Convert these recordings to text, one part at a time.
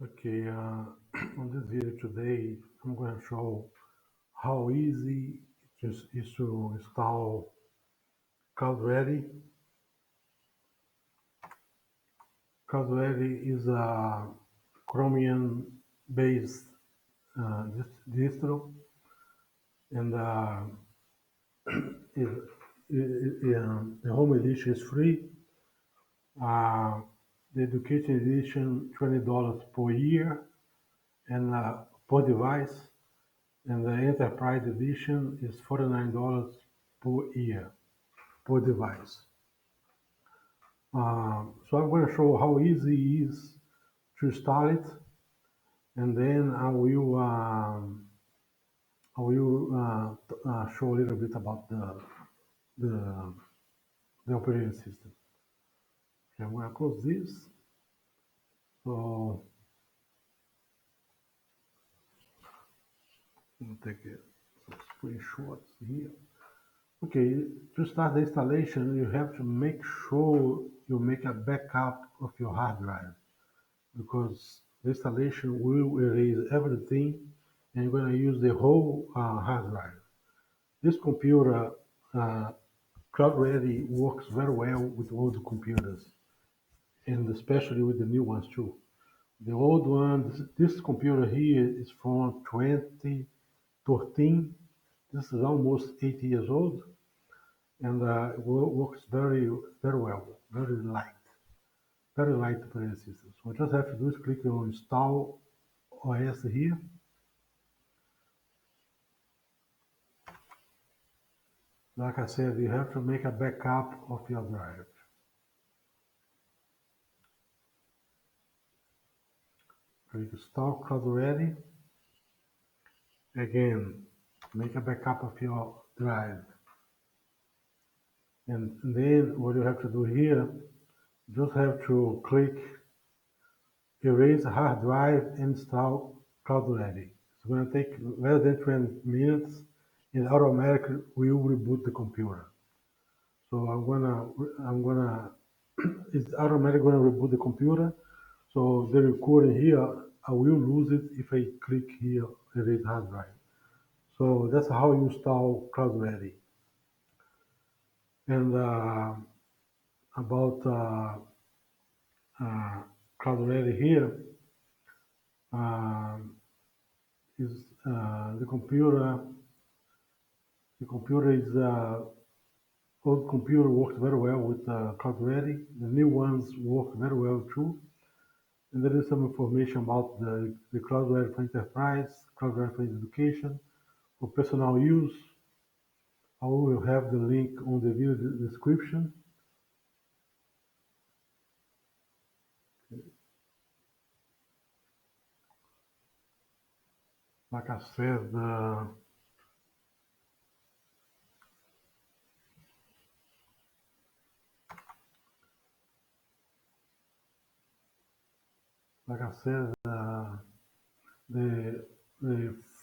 Okay, on this video today, I'm going to show how easy it is to install CloudReady. CloudReady is a Chromium-based distro, and it, the home edition is free. Uh, the education edition, $20 per year and per device. And the Enterprise Edition is $49 per year, per device. So I'm going to show how easy it is to install it, and then I will show a little bit about the, the operating system. Okay, I'm going to close this. So I'm going to take some screenshots here. Okay, to start the installation, you have to make sure you make a backup of your hard drive, because the installation will erase everything and you're going to use the whole hard drive. This computer, uh, CloudReady, works very well with old computers, and especially with the new ones too. The old one, this computer here is from 2013. This is almost 8 years old, and it works very well, very light operating system. So what you just have to do is click on Install OS here. Like I said, you have to make a backup of your drive. Click Install CloudReady. Again, make a backup of your drive. And then what you have to do here, you just have to click Erase Hard Drive and Install CloudReady. It's going to take less than 20 minutes and automatically will reboot the computer. So it's automatically going to reboot the computer. So the recording here, I will lose it if I click here, erase hard drive. So that's how you install CloudReady. And about CloudReady here is the computer. The computer is old computer works very well with CloudReady. The new ones work very well too. And there is some information about the CloudReady for Enterprise, CloudReady for Education, for personal use. I will have the link on the video description. Like I said, the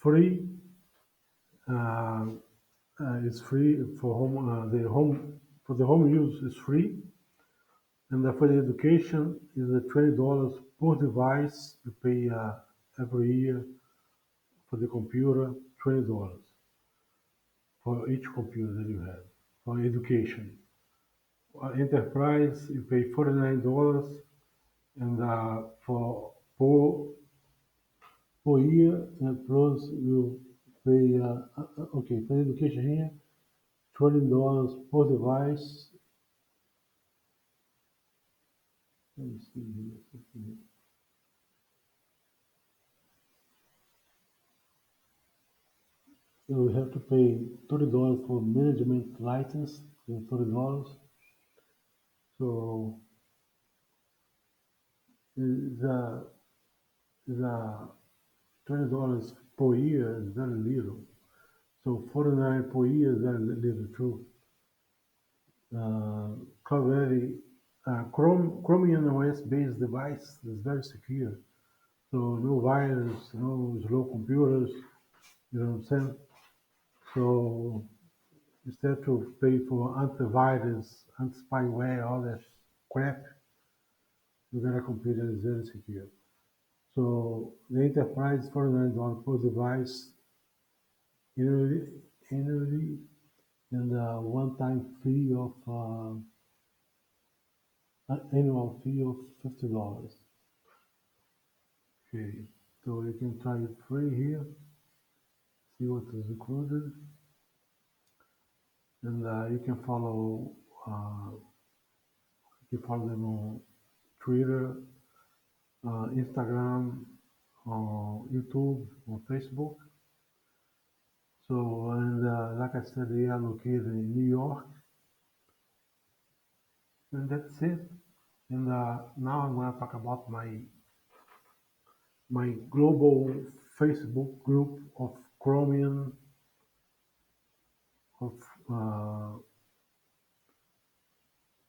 free uh, is free for home. The home for the home use is free, and for the education is $20 per device. You pay every year for the computer, $20 for each computer that you have. For education, enterprise you pay $49, and for per year, and plus you pay okay, for education here, $20 per device. Let me see here. You have to pay $30 for management license, $30. So is a $20 per year is very little. So 49 per year is very little too. CloudReady Chromium OS based device is very secure. So no virus, no slow computers, you know what I'm saying? So instead to pay for antivirus, anti-spyware, all that crap, you get a computer that is very secure. So the enterprise is $49 per device annually, annually and a one-time fee of an annual fee of $50. Okay, so you can try it free here, see what is included, and uh, you can follow them on Twitter, Instagram, on YouTube, on Facebook. So, and like I said, they are located in New York, and that's it. And now I'm going to talk about my global Facebook group of Chromium of uh,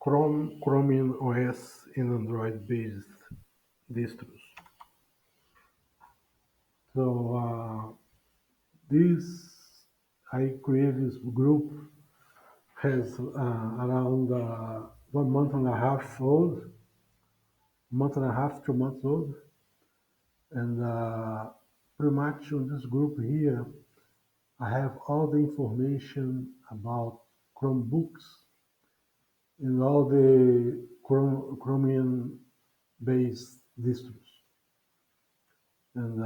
Chromium OS and Android-based distros. So this I created this group has around 1 month and a half old, month and a half, 2 months old, and pretty much on this group here, I have all the information about Chromebooks and all the Chromium-based distros. And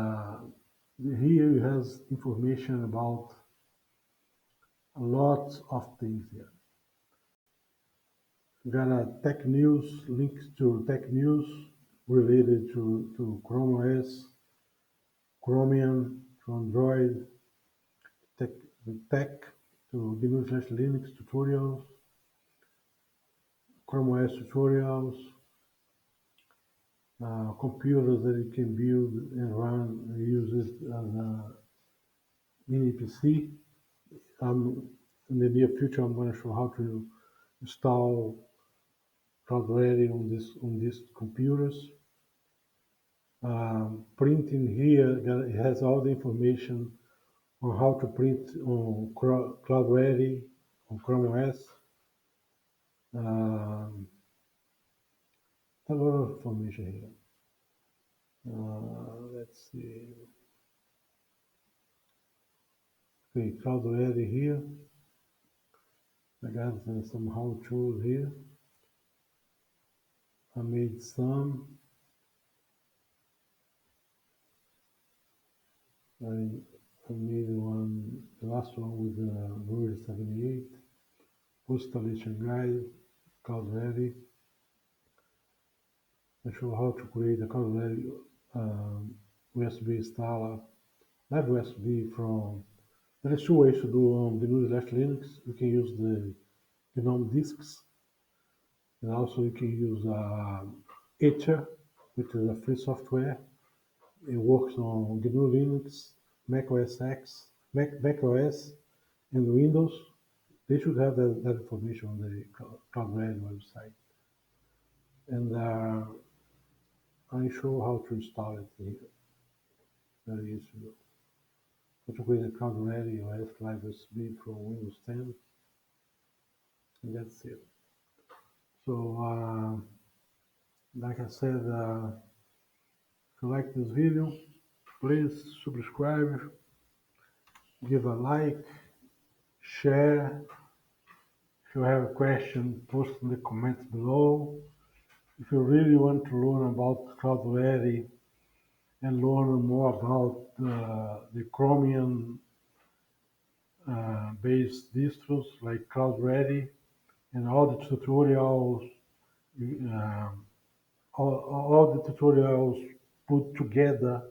here it has information about a lot of things here. We got a tech news, links to tech news related to Chrome OS, Chromium, to Android, tech, tech to GNU/Linux tutorials, Chrome OS tutorials, computers that you can build and run and use it as a mini PC. In the near future, I'm going to show how to install CloudReady on these computers. Printing here, it has all the information on how to print on CloudReady on Chrome OS. A lot of information here. Let's see. Okay, CloudReady here. I got some how-tos here. I made some. I made one, the last one with version 78, installation guide, CloudReady. I show how to create a CloudReady USB installer, not USB from. There is two ways to do on GNU/Linux. You can use the GNOME disks, and also you can use Etcher, which is a free software. It works on GNU Linux, Mac OS X, Mac OS, and Windows. They should have that information on the CloudReady website. And I show how to install it here. Very easy to do. How to create a CloudReady OS Live USB from Windows 10. And that's it. So, like I said, if you like this video, please subscribe, give a like, share. If you have a question, post in the comments below. If you really want to learn about CloudReady and learn more about the Chromium based distros like CloudReady and all the tutorials, all the tutorials put together,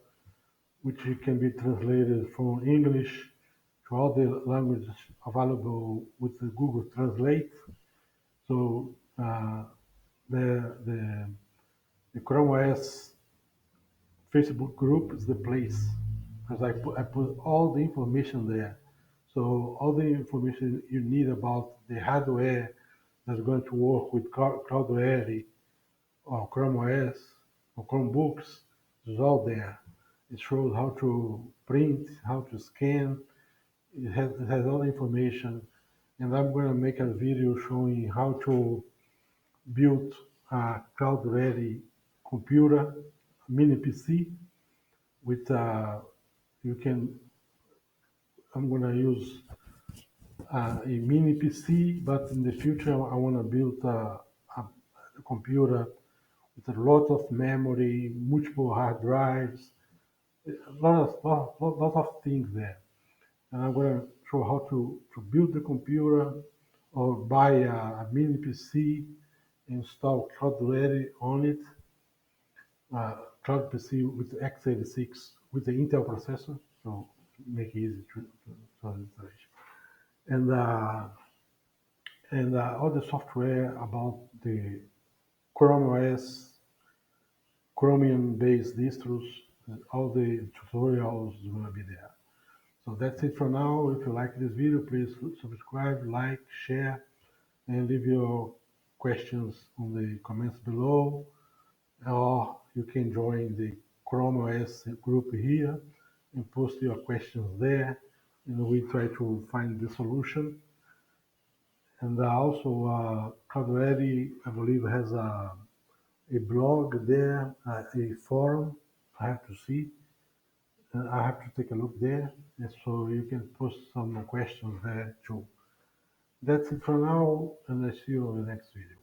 which can be translated from English to all the languages available with the Google Translate. So the, the, the Chrome OS Facebook group is the place because I put all the information there. So all the information you need about the hardware that's going to work with CloudReady or Chrome OS or Chromebooks is all there. It shows how to print, how to scan. It has all the information. And I'm going to make a video showing how to build a CloudReady computer, mini PC, with you can. I'm gonna use a mini PC, but in the future I want to build a computer with a lot of memory, multiple hard drives, lot of things there. And I'm going to show how to build the computer or buy a mini PC, install CloudReady on it, Cloud PC with x86 with the Intel processor, so make it easy to installation. And all the software about the Chrome OS, Chromium-based distros, all the tutorials are going to be there. So that's it for now. If you like this video, please subscribe, like, share, and leave your questions on the comments below. Or you can join the Chrome OS group here and post your questions there, and we try to find the solution. And also, CloudReady, I believe, has a blog there, a forum. I have to see. I have to take a look there, and so you can post some questions there too. That's it for now, and I see you in the next video.